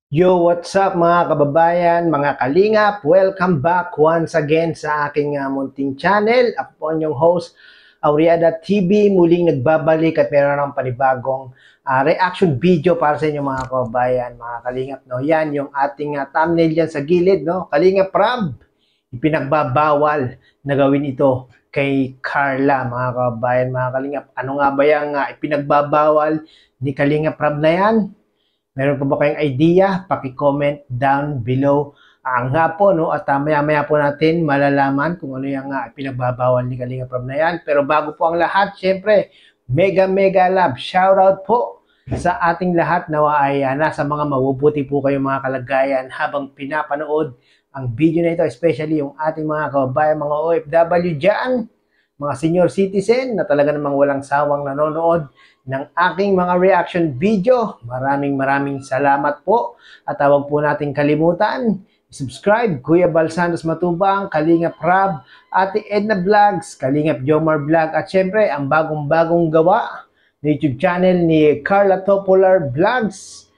Yo, what's up mga kababayan, mga kalingap? Welcome back once again sa aking munting channel. Ako po ang inyong host, Auriada TV. Muling nagbabalik at meron ng panibagong reaction video para sa inyo mga kababayan, mga kalingap. No? Yan yung ating thumbnail yan sa gilid. No? Kalingap Rab, ipinagbabawal na gawin ito kay Carla, mga kababayan, mga kalingap. Ano nga ba yung ipinagbabawal ni Kalingap Rab na yan? Meron pa ba kayong idea? Paki-comment down below. Ang nga po, no? At maya-maya po natin malalaman kung ano yung pinagbabawal ni Kalinga Prab na yan. Pero bago po ang lahat, syempre, mega love. Shoutout po sa ating lahat na ay nasa mga mabubuti po kayong mga kalagayan habang pinapanood ang video na ito, especially yung ating mga kababayan, mga OFW dyan, mga senior citizen na talaga namang walang sawang nanonood ng aking mga reaction video. Maraming salamat po. At huwag po nating kalimutan, subscribe Kuya Bal Santos Matubang, Kalingap Rab, Ate Edna Vlogs, Kalingap Jomar Vlog, at syempre ang bagong gawa na YouTube channel ni Carla Topolar Vlogs.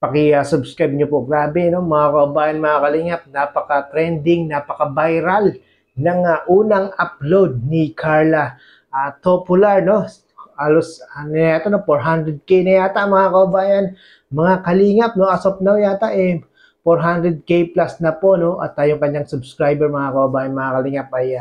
Paki-subscribe nyo po. Grabe, no? Mga kabayan, mga kalingap, napaka-trending, napaka-viral ng unang upload ni Carla Topolar, no? Alos, ano yata, no? 400k na yata, mga kabayan, mga kalingap, no? As of now yata, 400k plus na po, no? At yung kanyang subscriber, mga kabayan, mga kalingap, ay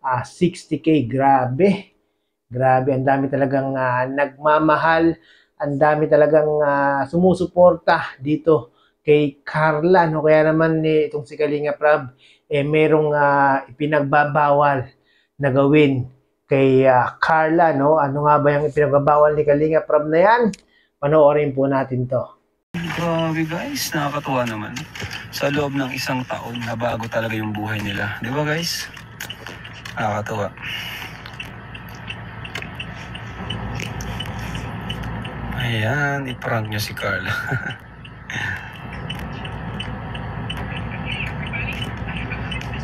60k. Grabe, ang dami talagang nagmamahal, ang dami talagang sumusuporta dito kay Carla, no? Kaya naman itong si Kalinga Prab, merong ipinagbabawal na gawin kay Carla, no? Ano nga ba yung ipinagbabawal ni Kalinga Prab na yan? Panoorin po natin to. Grabe guys, nakakatuwa naman. Sa loob ng isang taon, nabago talaga yung buhay nila. Di ba guys? Nakakatuwa. Ayan, iprank nyo si Carla.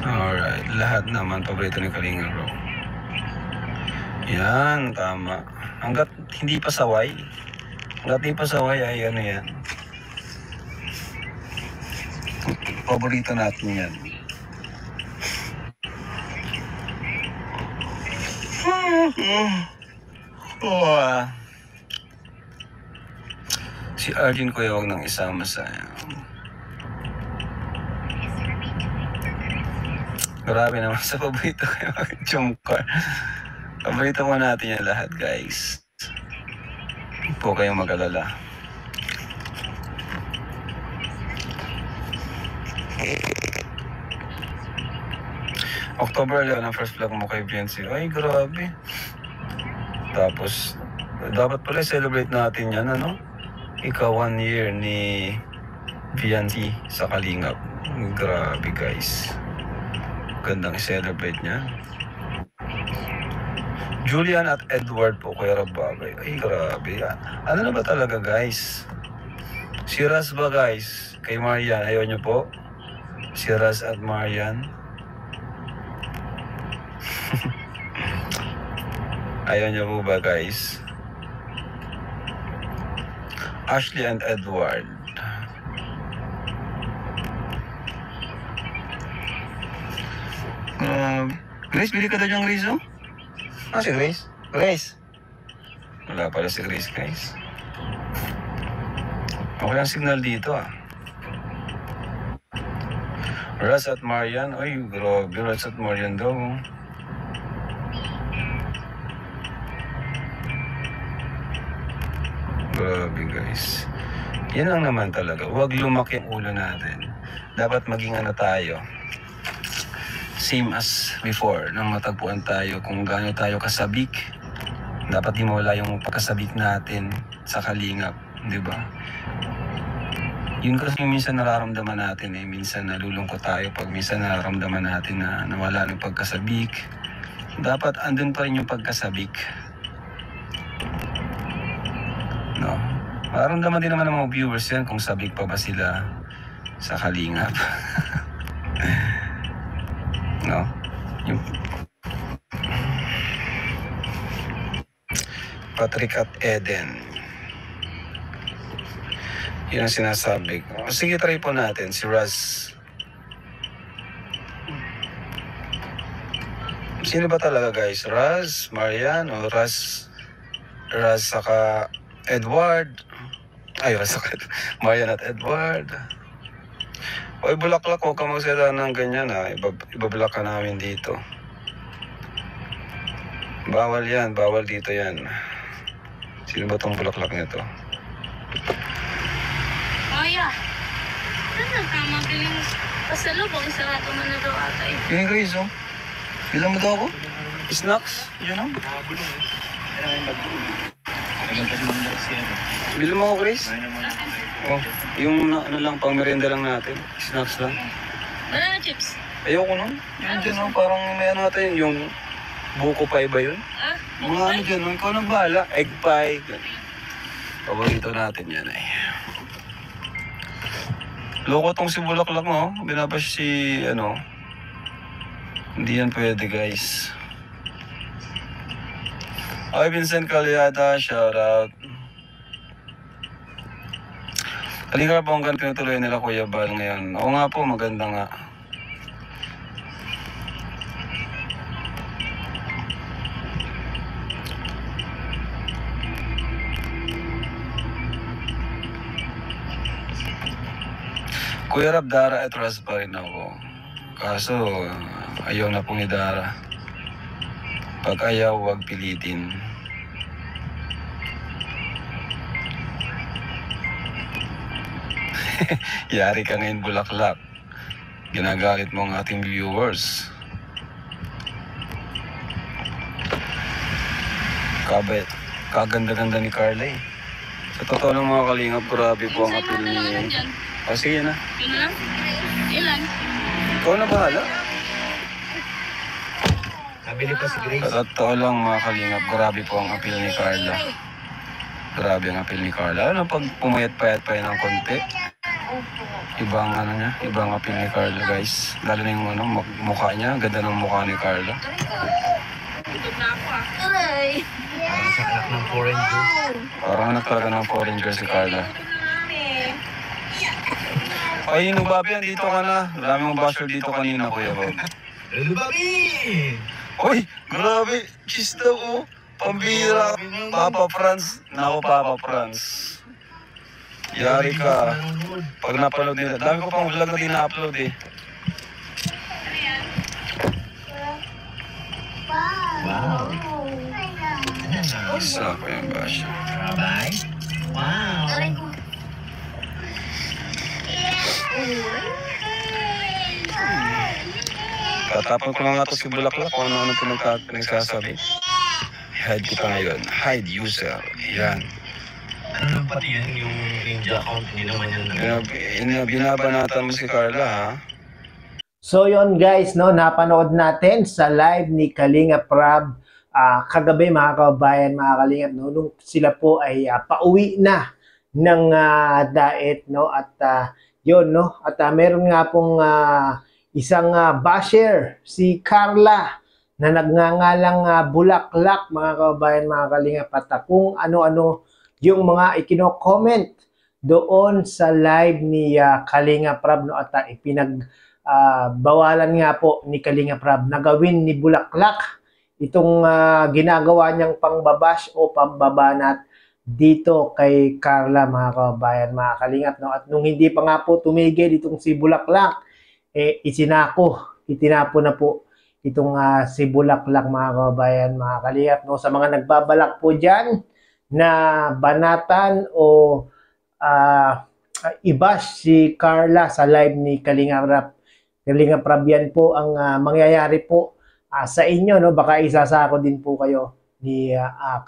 Alright, lahat naman paborito ni Kalinga bro. Yan, tama. Hanggat hindi pa saway. Hanggat hindi pa saway ay ano yan. Paborito natin yan. Si Arjun ko huwag nang isama sa grabe naman sa paborito kayo Jungkook. Paborito mo natin yan lahat guys. Hindi po kayong mag-alala. October 11 ang first vlog mo kay Beyonce. Ay grabe. Tapos dapat pala celebrate natin yan, ano? Ika 1 year ni Beyonce sa Kalingap. Grabe guys. Gandang i-celebrate niya. Julian at Edward po kay Rabagay. Ay grabe. Ano na ba talaga guys? Si Raz ba guys? Kay Marian, ayaw niyo po? Si Raz at Marian. Ayaw niyo po ba guys? Ashley and Edward. Grace, bili ka daw yung Grace, oh? Si Grace? Grace? Wala pala si Grace, guys. Okay ang signal dito, ah. Raz at Marian. Ay, grabe. Raz at Marian daw, oh. Grabe, guys. Yan lang naman talaga. Huwag lumaki ang ulo natin. Dapat maging ano tayo. Same as before, nang matagpuan tayo kung gaano tayo kasabik. Dapat di mawala yung pagkasabik natin sa Kalingap, di ba? Yun kasi yung minsan nararamdaman natin minsan nalulungkot tayo pag minsan nararamdaman natin na nawala ng pagkasabik. Dapat andun pa rin yung pagkasabik. No? Mararamdaman din naman ng mga viewers yan kung sabik pa ba sila sa Kalingap. No? Yung Patrick at Eden. Yun ang sinasabi ko. Sige, try po natin si Raz. Sino ba talaga guys? Raz, Marian, o Raz saka Edward? Ay, Raz saka Marian at Edward. Oy, bulaklak, huwag ka magsala ng ganyan ha. Ibablock ka namin dito. Bawal yan, bawal dito yan. Sino ba tong bulaklak nito? Maya, ano ka mabiling pasalubong sa ato man na daw ata eh. Yung Grace, oh. Bilang mo daw ako? Snacks? Yun oh. Bilang mo ako, Grace? Oh, yung ano lang, pang merienda lang natin. Snacks lang. Banana chips. Ayoko nun. Yun dyan, oh. Parang may ano natin, yung buko pie ba yun? Ah, Mga ano dyan, oh. Ikaw nang bahala. Egg pie. Paborito natin yan eh. Loko tong si Bulaklak mo. Binabash si ano. Hindi yan pwede guys. Ay, Vincent Calyada, shout out. Halika po hanggang tinutuloy nila Kuya Bal ngayon. Oo nga po, maganda nga. Kuya Rab, Dara at Raz pa rin ako. Kaso, ayaw na pong ni Dara. Pag ayaw, huwag pilitin. Yari ka ngayon, Bulaklak. Ginagalit mo ang ating viewers. Kabet, kaganda-ganda ni Carla eh. Sa totoo ng mga kalingap, grabe po ang apil ni... O sige na. Yun na lang? Ilan? Ikaw na bahala. Nabili pa si Grace. Sa totoo lang mga kalingap, grabe po ang apil ni Carla. Grabe ang apil ni Carla. Ano pag pumayat-payat pa yan ng konti? Ibang ano niya, ibang apil ni Carla guys. Lalo na yung ano, mukha niya, ganda ng mukha ni Carla. Gutom na ako ah. Aray! Parang sa anak ng foreign girl. Parang anak talaga ng foreign girl si Carla. Gutom na namin. Ay, Nubabi, dito ka na. Marami mong basher dito kanina, Kuya Bob. Nubabi! Uy, grabe. Cheese daw, oh. Pambira. Papa Franz. Nako, Papa Franz. Yari ka. Pag napanood nila. Dami ko pang vlog na di na-upload eh. Wow. Isa ko yung basher. Bye. Wow. Aray ko. Tatapon ko na nga to si Bulaklak kung ano-ano pinagsasabi. Hide kita ngayon. Hide user. Yan. Ano pati yan yung Ninja account? Hindi naman yan. Binabanatan mo si Carla, ha? So yon guys, no, napanood natin sa live ni Kalinga Prab kagabi mga kababayan, mga Kalingap, no, nung sila po ay pauwi na ng daet, no, at yon, no, at meron nga pong isang basher, si Carla, na nagngangalang Bulaklak, mga kababayan, mga Kalingap, at kung ano-ano yung mga ikino-comment doon sa live ni Kalinga Prab, no, at bawalan nga po ni Kalinga Prab na gawin ni Bulaklak itong ginagawa niyang pangbabash o pambabanat dito kay Carla, mga kababayan, mga Kalingap, no? At nung hindi pa nga po tumigil itong si Bulaklak, itinapo na po itong si Bulaklak, mga kababayan, mga Kalingap, no? Sa mga nagbabalak po dyan na banatan o i-bash si Carla sa live ni Kalinga Prab, yan po ang mangyayari po sa inyo, no? Baka isasako din po kayo ni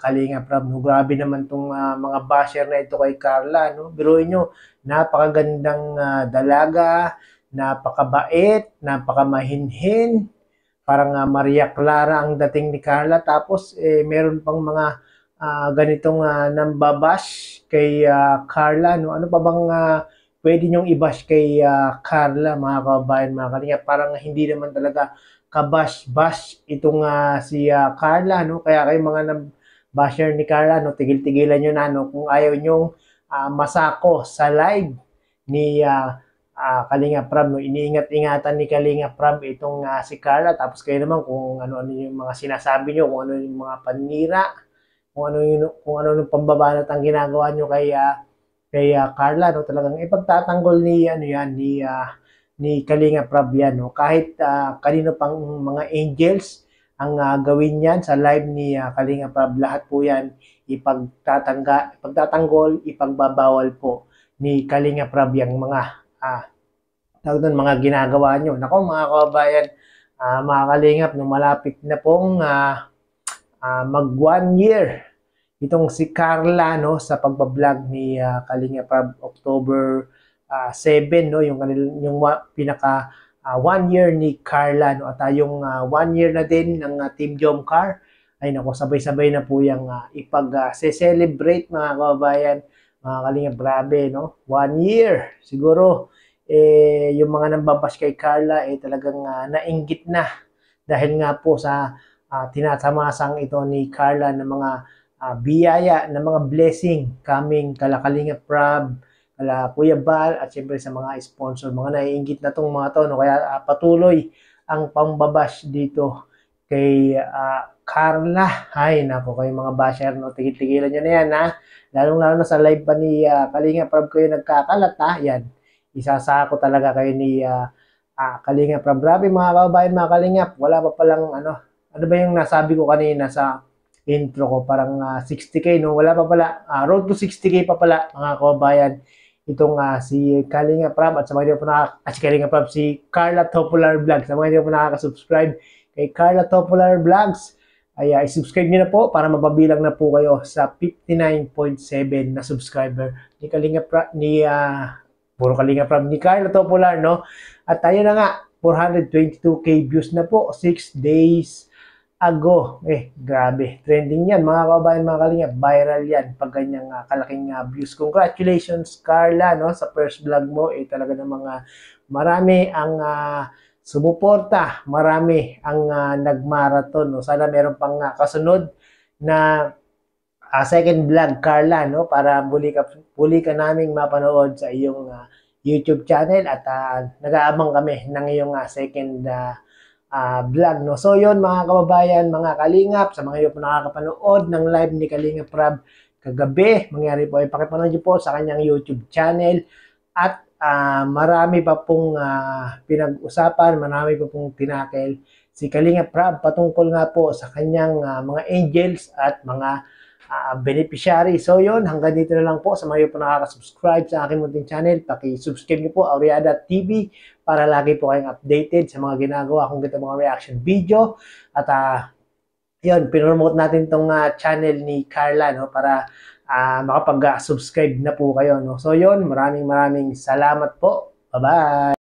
Kalinga Prab, no? Grabe naman tong mga basher na ito kay Carla, no? Biruin nyo, napakagandang dalaga, napakabait, napakamahinhin, parang Maria Clara ang dating ni Carla, tapos meron pang mga ganitong nambabash kay Carla, no? Ano pa bang pwede nyong i-bash kay Carla, mga kababayan, mga Kalingap? Parang hindi naman talaga kabash-bash itong si Carla, no? Kaya kayo mga basher ni Carla, no, tigil-tigilan nyo na, no? Kung ayaw nyong masako sa live ni Kalinga Prab. No? Iniingat-ingatan ni Kalinga Prab itong si Carla. Tapos kayo naman kung ano-ano yung mga sinasabi nyo, kung ano yung mga panira, kung ano yung pambabanat ang ginagawa nyo kay Carla. No? Talagang ipagtatanggol ni Kalinga Prab yan. No? Kahit kanino pang mga angels ang gawin yan sa live ni Kalinga Prab, lahat po yan ipagtatanggol, ipagbabawal po ni Kalinga Prab yung mga mga ginagawa nyo. Nako mga kababayan, mga kalingap, no, malapit na pong mag 1 year itong si Carla, no, sa pagbablog ni Kalinga Prab. October 7, no, yung pinaka 1 year ni Carla, no, at yung 1 year na din ng Team Jomcar. Ay nako, sabay-sabay na po yung celebrate mga kababayan, mga Kalinga. Grabe, no, 1 year. Siguro yung mga nambabash kay Carla talagang nainggit na dahil nga po sa tinatamasang ito ni Carla ng mga biyaya, ng mga blessing coming kala Kalinga Prab, kala Kuya Bal, at syempre sa mga sponsor. Mga naiinggit na tong mga to, no? Kaya patuloy ang pambabash dito kay Carla. Ay nako, kayo mga basher, no, tigil-tigilan nyo na yan, ha. Lalong-lalo na sa live pa ni Kalinga Prab kayo nagkakalat, ha. Yan, isasako talaga kayo ni Kalinga Prab. Grabe mga kababayan, mga Kalingap, wala pa palang ano ba yung nasabi ko kanina sa intro ko, parang 60k, no? Wala pa pala, road to 60k pa pala mga kababayan itong si Kalinga Prab. At sa mga hindi po si Kalinga Prab, si Carla Topular Vlogs. Sa mga hindi po nakaka-subscribe kay Carla Topular Vlogs, ay i-subscribe nyo na po para mapabilang na po kayo sa 59.7 na subscriber ni Kalinga Prab, puro Kalinga Prab, ni Carla Topular, no? At tayo na nga, 422k views na po 6 days ago. Grabe, trending yan mga kababayan, mga Kalinga. Viral yan pag ganyang kalaking views. Congratulations Carla, no, sa first vlog mo. Talaga namang marami ang sumuporta, marami ang nagmarathon, no? Sana meron pang kasunod na second vlog, Carla, no, para muli ka naming mapanood sa iyong YouTube channel. At nag-aabang kami ng iyong second vlog, no. So yun mga kababayan, mga Kalingap, sa mga iyo po nakakapanood ng live ni Kalinga Prab kagabi, mangyari po ay pakipanood niyo po sa kanyang YouTube channel. At marami pa pong pinag-usapan, marami pa pong tinakel si Kalinga Prab patungkol nga po sa kanyang mga angels at mga beneficiary. So yun, hanggang dito na lang po. Sa mga po nakaka-subscribe sa aking munting channel, paki-subscribe niyo po Aureada TV para lagi po kayong updated sa mga ginagawa kong ganitong mga reaction video. At yun, pinromote natin tong channel ni Carla, no, para makapag-subscribe na po kayo, no. So yun, maraming salamat po. Bye-bye!